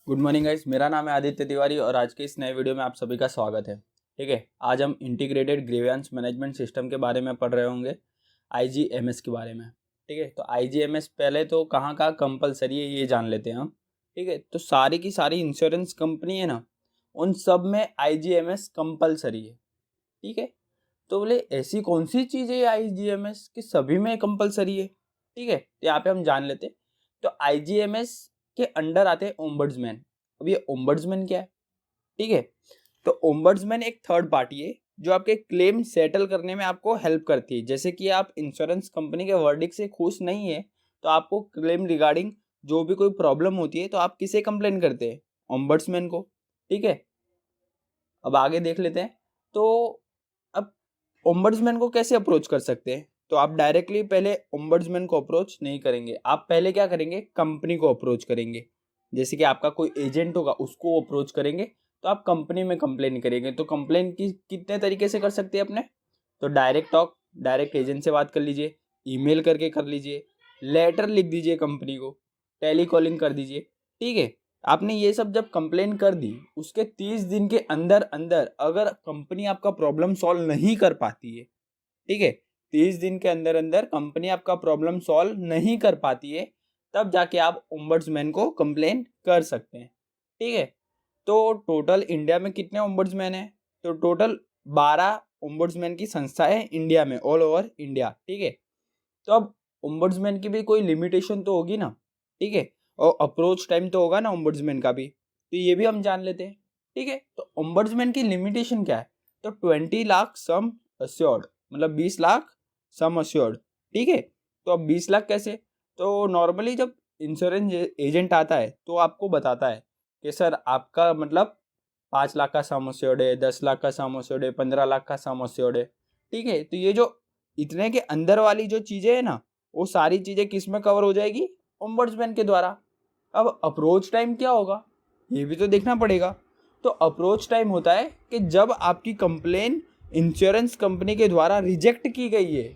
Good morning guys, मेरा नाम है आदित्य तिवारी और आज के इस नए वीडियो में आप सभी का स्वागत है। ठीक है, आज हम इंटीग्रेटेड ग्रीवेंस मैनेजमेंट सिस्टम के बारे में पढ़ रहे होंगे, आईजीएमएस के बारे में। ठीक है, तो आईजीएमएस पहले तो कहाँ कहाँ कंपलसरी है ये जान लेते हैं हम। ठीक है, तो सारी की सारी इंश्योरेंस कंपनी है ना, उन सब में आईजीएमएस कंपलसरी है। ठीक है, तो बोले ऐसी कौन सी चीज़ है आईजीएमएस कि सभी में कंपलसरी है। ठीक है, तो यहाँ पे हम जान लेते हैं। तो आईजीएमएस के अंडर आते हैं ओम्बड्समैन। अब ये ओम्बड्समैन क्या है? ठीक है, तो ओम्बड्समैन एक थर्ड पार्टी है जो आपके क्लेम सेटल करने में आपको हेल्प करती है। जैसे कि आप इंश्योरेंस कंपनी के वर्डिक्ट से खुश नहीं है तो आपको क्लेम रिगार्डिंग जो भी कोई प्रॉब्लम होती है तो आप किसे कंप्लेन करते हैं? ओम्बड्समैन को। ठीक है, अब आगे देख लेते हैं। तो अब ओम्बड्समैन को कैसे अप्रोच कर सकते हैं? तो आप डायरेक्टली पहले ओम्बड्समैन को अप्रोच नहीं करेंगे, आप पहले क्या करेंगे, कंपनी को अप्रोच करेंगे। जैसे कि आपका कोई एजेंट होगा उसको अप्रोच करेंगे, तो आप कंपनी में कंप्लेन करेंगे। तो कंप्लेन की कितने तरीके से कर सकते हैं अपने? तो डायरेक्ट टॉक, डायरेक्ट एजेंट से बात कर लीजिए, ईमेल करके कर लीजिए, लेटर लिख दीजिए कंपनी को, टेली कॉलिंग कर दीजिए। ठीक है, आपने ये सब जब कंप्लेन कर दी, उसके 30 दिन के अंदर अंदर अगर कंपनी आपका प्रॉब्लम सॉल्व नहीं कर पाती है, ठीक है, 30 दिन के अंदर अंदर कंपनी आपका प्रॉब्लम सॉल्व नहीं कर पाती है, तब जाके आप ओम्बड्समैन को कंप्लेन कर सकते हैं। ठीक है, तो टोटल इंडिया में कितने ओम्बड्समैन हैं? तो टोटल 12 ओम्बड्समैन की संस्था है इंडिया में, ऑल ओवर इंडिया। ठीक है, तो अब ओम्बड्समैन की भी कोई लिमिटेशन तो होगी ना। ठीक है, और अप्रोच टाइम तो होगा ना ओम्बड्समैन का भी, तो ये भी हम जान लेते हैं। ठीक है, तो ओम्बड्समैन की लिमिटेशन क्या है? तो 20 लाख सम अश्योर्ड, मतलब 20 लाख सम अश्योर्ड। ठीक है, तो अब 20 लाख कैसे? तो नॉर्मली जब इंश्योरेंस एजेंट आता है तो आपको बताता है कि सर आपका मतलब 5 लाख का सम अश्योर्ड है, 10 लाख का सम अश्योर्ड है, 15 लाख का सम अश्योर्ड है। ठीक है, तो ये जो इतने के अंदर वाली जो चीज़ें हैं ना, वो सारी चीज़ें किस में कवर हो जाएगी? ओम्बड्समैन के द्वारा। अब अप्रोच टाइम क्या होगा ये भी तो देखना पड़ेगा। तो अप्रोच टाइम होता है कि जब आपकी कंप्लेन इंश्योरेंस कंपनी के द्वारा रिजेक्ट की गई है,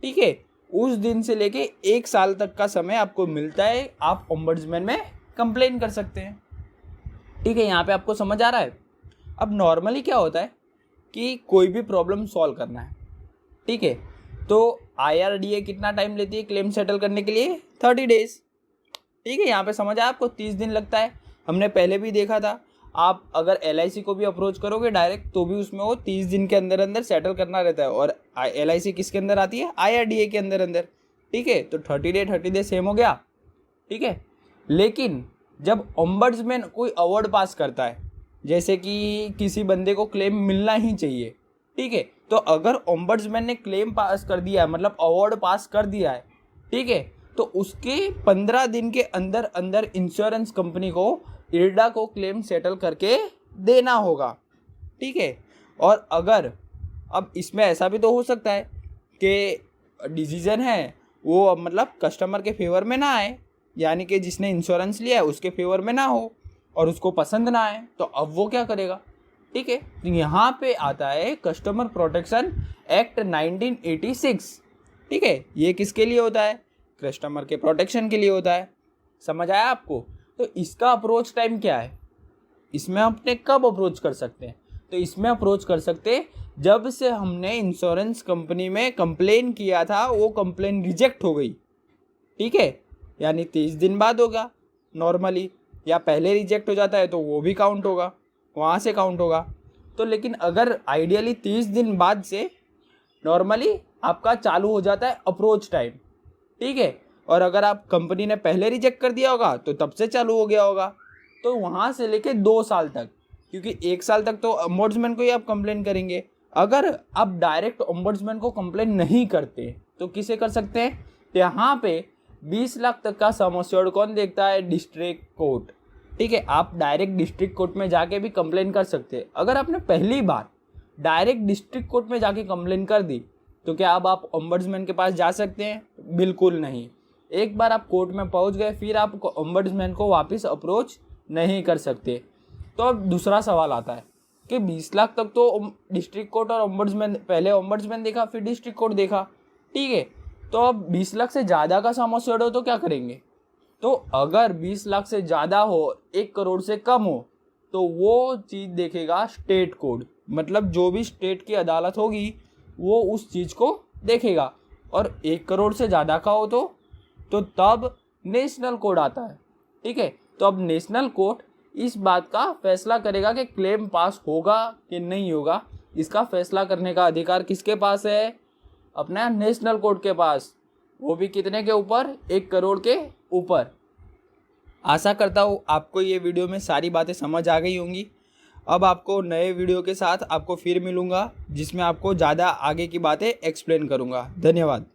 ठीक है, उस दिन से लेके 1 साल तक का समय आपको मिलता है, आप ओम्बड्समैन में कंप्लेन कर सकते हैं। ठीक है, यहाँ पे आपको समझ आ रहा है? अब नॉर्मली क्या होता है कि कोई भी प्रॉब्लम सॉल्व करना है, ठीक है, तो IRDA कितना टाइम लेती है क्लेम सेटल करने के लिए? 30 डेज। ठीक है, यहाँ पे समझ आया आपको? 30 दिन लगता है, हमने पहले भी देखा था। आप अगर LIC को भी अप्रोच करोगे डायरेक्ट तो भी उसमें वो 30 दिन के अंदर अंदर सेटल करना रहता है। और LIC किसके अंदर आती है? IRDA के अंदर अंदर। ठीक है, तो 30 डे सेम हो गया। ठीक है, लेकिन जब ओम्बड्समैन कोई अवार्ड पास करता है, जैसे कि किसी बंदे को क्लेम मिलना ही चाहिए, ठीक है, तो अगर ओम्बड्समैन ने क्लेम पास कर दिया है, मतलब अवार्ड पास कर दिया है, ठीक है, तो उसके 15 दिन के अंदर अंदर इंश्योरेंस कंपनी को इरडा को क्लेम सेटल करके देना होगा। ठीक है, और अगर अब इसमें ऐसा भी तो हो सकता है कि डिसीजन है वो अब मतलब कस्टमर के फेवर में ना आए, यानी कि जिसने इंश्योरेंस लिया है उसके फेवर में ना हो और उसको पसंद ना आए, तो अब वो क्या करेगा? ठीक है, तो यहाँ पे आता है कस्टमर प्रोटेक्शन एक्ट 1986। ठीक है, ये किसके लिए होता है? कस्टमर के प्रोटेक्शन के लिए होता है। समझ आया आपको? तो इसका अप्रोच टाइम क्या है? इसमें अपने कब अप्रोच कर सकते हैं? तो इसमें अप्रोच कर सकते हैं जब से हमने इंश्योरेंस कंपनी में कंप्लेन किया था, वो कंप्लेन रिजेक्ट हो गई। ठीक है, यानी 30 दिन बाद होगा नॉर्मली, या पहले रिजेक्ट हो जाता है तो वो भी काउंट होगा, वहाँ से काउंट होगा। तो लेकिन अगर आइडियली 30 दिन बाद से नॉर्मली आपका चालू हो जाता है अप्रोच टाइम। ठीक है, और अगर आप कंपनी ने पहले रिजेक्ट कर दिया होगा तो तब से चालू हो गया होगा। तो वहाँ से लेके 2 साल तक, क्योंकि 1 साल तक तो ओम्बड्समैन को ही आप कंप्लेन करेंगे। अगर आप डायरेक्ट ओम्बड्समैन को कंप्लेन नहीं करते तो किसे कर सकते हैं? तो यहाँ पे 20 लाख तक का सम अश्योर्ड कौन देखता है? District court. ठीक है, आप डायरेक्ट डिस्ट्रिक्ट कोर्ट में जाके भी कंप्लेन कर सकते हैं। अगर आपने पहली बार डायरेक्ट डिस्ट्रिक्ट कोर्ट में जाके कंप्लेन कर दी तो क्या अब आप ओम्बड्समैन के पास जा सकते हैं? बिल्कुल नहीं। एक बार आप कोर्ट में पहुंच गए फिर आप ओम्बड्समैन को वापस अप्रोच नहीं कर सकते। तो अब दूसरा सवाल आता है कि 20 लाख तक तो डिस्ट्रिक्ट कोर्ट और ओम्बड्समैन, पहले ओम्बड्समैन देखा फिर डिस्ट्रिक्ट कोर्ट देखा। ठीक है, तो अब 20 लाख से ज़्यादा का सम अश्योर्ड हो तो क्या करेंगे? तो अगर 20 लाख से ज़्यादा हो, 1 करोड़ से कम हो, तो वो चीज़ देखेगा स्टेट कोड। मतलब जो भी स्टेट की अदालत होगी वो उस चीज़ को देखेगा। और 1 करोड़ से ज़्यादा का हो तो तब नेशनल कोड आता है। ठीक है, तो अब नेशनल कोर्ट इस बात का फैसला करेगा कि क्लेम पास होगा कि नहीं होगा। इसका फैसला करने का अधिकार किसके पास है? अपना नेशनल कोर्ट के पास। वो भी कितने के ऊपर? 1 करोड़ के ऊपर। आशा करता हूँ आपको ये वीडियो में सारी बातें समझ आ गई होंगी। अब आपको नए वीडियो के साथ आपको फिर मिलूँगा, जिसमें आपको ज़्यादा आगे की बातें एक्सप्लेन करूँगा। धन्यवाद।